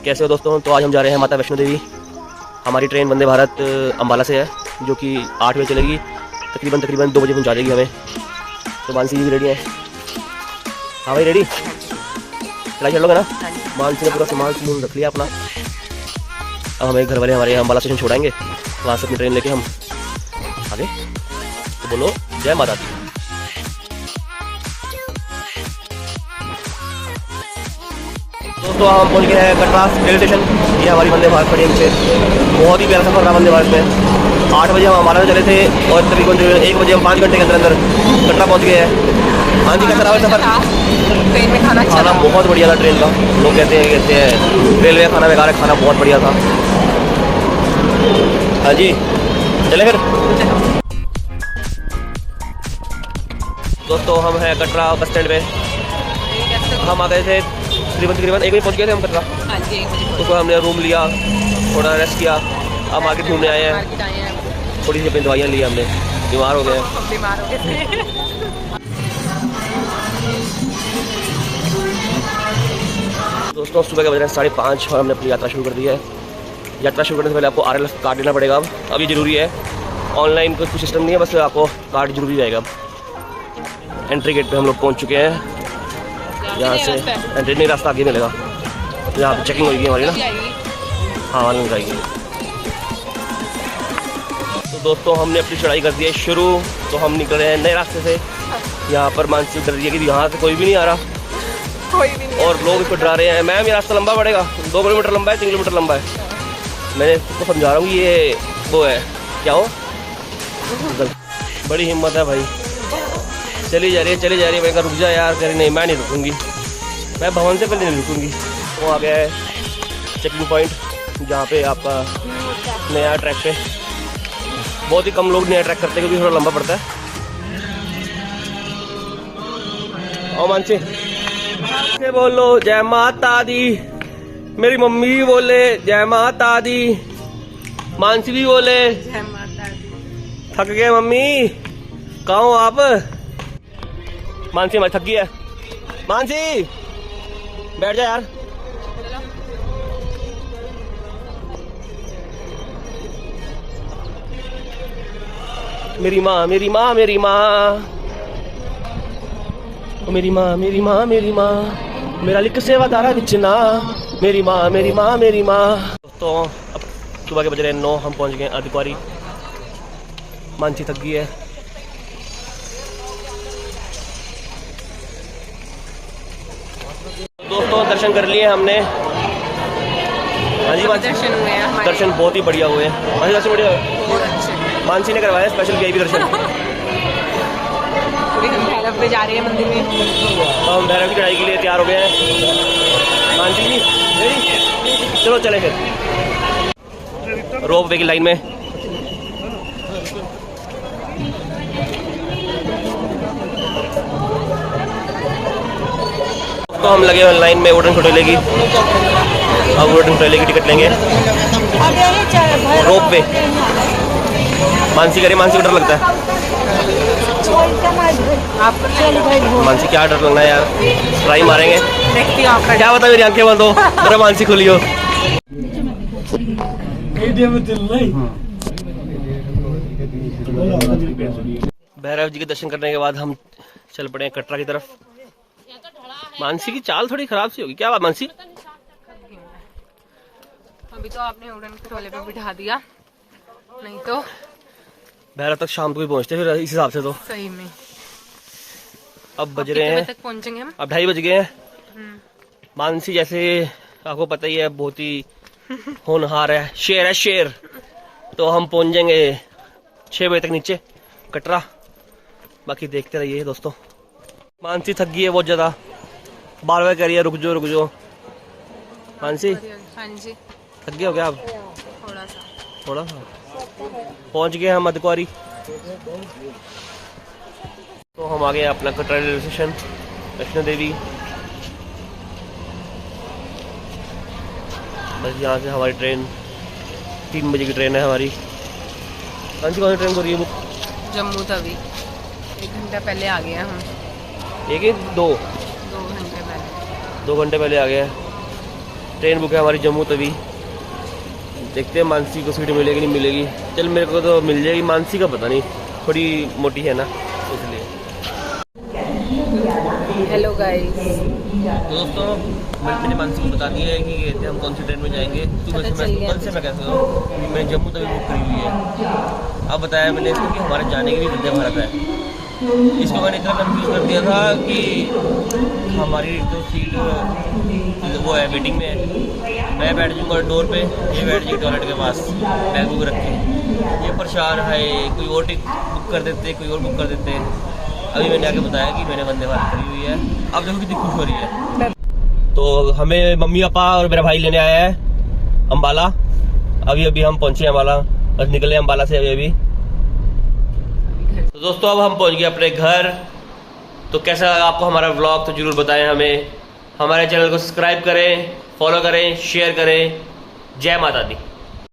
कैसे हो दोस्तों? तो आज हम जा रहे हैं माता वैष्णो देवी। हमारी ट्रेन वंदे भारत अम्बाला से है, जो कि 8 बजे चलेगी। तकरीबन 2 बजे पहुंचा देगी हमें। तो मानसी जी भी रेडी है। हाँ भाई, रेडी? चढ़ाई चढ़ लोगे ना? मानसी ने पूरा सामान रख लिया अपना। अब हमें घर वाले हमारे अम्बाला स्टेशन छोड़ाएंगे, वहाँ से अपनी ट्रेन लेके हम आगे। तो बोलो जय माता दी। दोस्तों हम पहुंच गए हैं कटरा रेलवे स्टेशन। ये हमारी वंदे भारत पड़ी है। बहुत ही प्यारा सफर रहा वंदे भारत में। 8 बजे हम अम्बाला चले थे और तकरीबन 1 बजे हम 5 घंटे के अंदर कटरा पहुंच गए हैं। हाँ जी, कैसा रहा सफर? ट्रेन में खाना बहुत बढ़िया था ट्रेन का। लोग कहते हैं रेलवे खाना बेकार है, खाना बहुत बढ़िया था। हाँ जी, चले फिर। दोस्तों हम हैं कटरा बस स्टैंड पे। हम आ गए थे तकरीबन 1 बजे पहुँच गए थे हम कटरा। तो हमने रूम लिया, थोड़ा रेस्ट किया। अब मार्केट घूमने आए हैं। थोड़ी सी अपनी दवाइयाँ ली हमने, बीमार हो गए। दोस्तों सुबह के बज रहे हैं 5:30 और हमने अपनी यात्रा शुरू कर दी है। यात्रा शुरू करने से पहले आपको RLF कार्ड लेना पड़ेगा। अब ये ज़रूरी है, ऑनलाइन कुछ सिस्टम नहीं है, बस आपको कार्ड जरूरी रहेगा। एंट्री गेट पे हम लोग पहुंच चुके हैं। यहाँ से एंट्री नहीं, रास्ता आगे मिलेगा। यहाँ पे चेकिंग होगी हमारी ना। हाँ, ऑनलाइन जाएगी। तो दोस्तों हमने अपनी चढ़ाई कर दी है शुरू। तो हम निकल रहे हैं नए रास्ते से। यहाँ पर मानसी डर रही है कि यहाँ से कोई भी नहीं आ रहा, और लोग इसको डरा रहे हैं। मैम, ये रास्ता लंबा पड़ेगा, 2 किलोमीटर लंबा है, 3 किलोमीटर लंबा है। मैंने उसको समझा रहा हूँ ये वो है, क्या हो, बड़ी हिम्मत है भाई। चली जा रही है। मैं रुक जा यार। कह रही नहीं, मैं नहीं रुकूंगी, मैं भवन से पहले नहीं रुकूंगी। वो आ गया है चेकिंग पॉइंट, जहाँ पे आपका नया ट्रैक पे बहुत ही कम लोग नया ट्रैक करते हैं, क्योंकि थोड़ा लंबा पड़ता है। आओ मानसी, बोलो जय माता दी। मेरी मम्मी भी बोले जय माता दी, मानसी भी बोले जय माता दी। थक गए मम्मी, कहाँ हो आप? मानसी हमारी थक गई है। मानसी बैठ जा यार। मेरी माँ, मेरी माँ, मेरी माँ, मेरी माँ, मेरी माँ, मेरी माँ, मेरा लिख सेवादारा बिचना। मेरी माँ, मेरी माँ, मेरी माँ। दोस्तों अब सुबह के बज रहे 9, हम पहुँच गए अधिकारी। मानसी थक गई है। दोस्तों दर्शन कर लिए हमने। हाँ जी, दर्शन हुए हैं। दर्शन बहुत ही बढ़िया हुए हैं। हाँ जी, दर्शन बढ़िया हुए। मानसी ने करवाया स्पेशल VIP दर्शन। हम भैरव पे जा रहे हैं मंदिर में। तो हम भैरव की चढ़ाई के लिए तैयार हो गए हैं। मानसी जी रेडी? चलो चले फिर। रोप वे की लाइन में। तो हम लगे हुए लाइन में वुडन खटोले की। अब वुडन खटोले की टिकट लेंगे। रोप वे। मानसी कह रही, मानसी को डर लगता है। मानसी क्या डर लगना है यार, ट्राई मारेंगे। क्या बता, मेरी आंखें बंद हो, मेरा मानसी खुली हो। भैरव जी के दर्शन करने के बाद हम चल पड़े कटरा की तरफ। मानसी की चाल थोड़ी खराब सी होगी, क्या बात मानसी? अभी तो आपने उड़न खटोले पे बिठा दिया, नहीं तो भैरव तक शाम को भी पहुंचते फिर इस हिसाब से। तो सही में अब बज रहे हैं, तक पहुंचेंगे हम। अब 2:30 बज गए हैं। मानसी जैसे आपको पता ही है, बहुत ही होनहार है, शेर है शेर। तो हम पहुंच जाएंगे 6 बजे तक नीचे कटरा। बाकी देखते रहिए दोस्तों। मानसी थक गई है बहुत ज्यादा, बार-बार कह रही है रुक जाओ। मानसी हाँ जी, थक गए हो क्या आप? थोड़ा सा। पहुंच गए हम अधिकारी। तो हम आ गए अपना कटरा रेलवे स्टेशन, वैष्णो देवी। बस यहाँ से हमारी ट्रेन 3 बजे की ट्रेन है हमारी। कौन सी ट्रेन को रही है बुक? जम्मू तवी। 1 घंटा पहले आ गए हम। 1 2 2 घंटे पहले। 2 घंटे पहले आ गए। ट्रेन बुक है हमारी जम्मू तवी। देखते हैं मानसी को सीट मिलेगी नहीं मिलेगी। चल मेरे को तो मिल जाएगी, मानसी का पता नहीं, थोड़ी मोटी है ना इसलिए। हेलो गाइस, तो दोस्तों मैंने मानसी को बता दिया है कि कहते हम कौन सी ट्रेन में जाएंगे। तो कल से मैं कहता हूँ मैं जम्मू तवी बुक करी हुई है। अब बताया मैंने इसको कि हमारे जाने की भी वंदे भारत है। इसको मैंने इतना कंफ्यूज कर दिया था कि हमारी तो सीट वो है वेटिंग में है, मैं बैठ जाऊँगा डोर पे, ये बैठ जाएगी टॉयलेट के पास बैग बुक रख के। ये परेशान है, कोई और टिकट बुक कर देते, कोई और बुक कर देते। अभी मैंने आगे बताया कि मैंने वंदे भारत करी हुई है। अब देखो कितनी खुश हो रही है। तो हमें मम्मी पापा और मेरा भाई लेने आया है अम्बाला। अभी हम पहुंचे अम्बाला, बस निकले अम्बाला से अभी। तो दोस्तों अब हम पहुंच गए अपने घर। तो कैसा लगा आपको हमारा व्लॉग, तो जरूर बताएं हमें। हमारे चैनल को सब्सक्राइब करें, फॉलो करें, शेयर करें। जय माता दी।